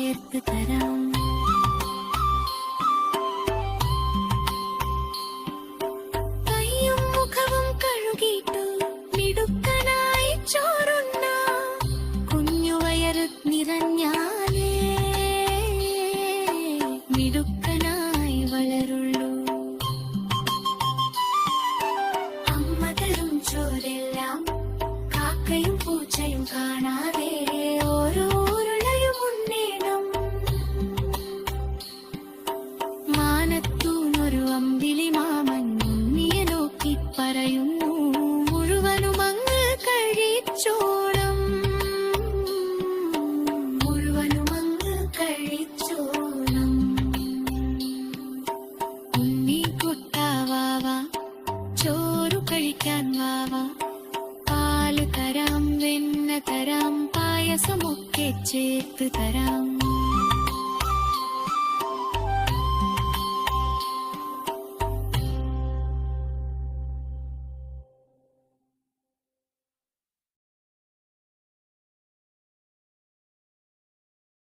ചേർത്ത് തരാം. കൈയും മുഖവും കഴുകിയിട്ടു മിടുക്കനായി ചോറുണ്ണ കുഞ്ഞു വയറ് നിറഞ്ഞാലേ മിടുക്കനായി വളരുള്ളൂ. അമ്മ തരും ചോരെല്ലാം കാക്കയും പൂച്ചയും കാണാതെ ഓരോ ഉരുളയും ഉണ്ണേണം. മാനത്തൂന്നൊരു അമ്പിളി മാമൻ ഉണ്ണിയെ നോക്കി പറയുന്നു, മുഴുവനും അങ്ങ് കഴിച്ചോണം, മുഴുവനും അങ്ങ് കഴിച്ചോണം. ഉണ്ണിക്കുട്ടാവാവ ചോറു കഴിക്കാൻ വാവ, പാല് തരാം, വെണ്ണ തരാം, പായസമൊക്കെ ചേർത്ത് തരാം.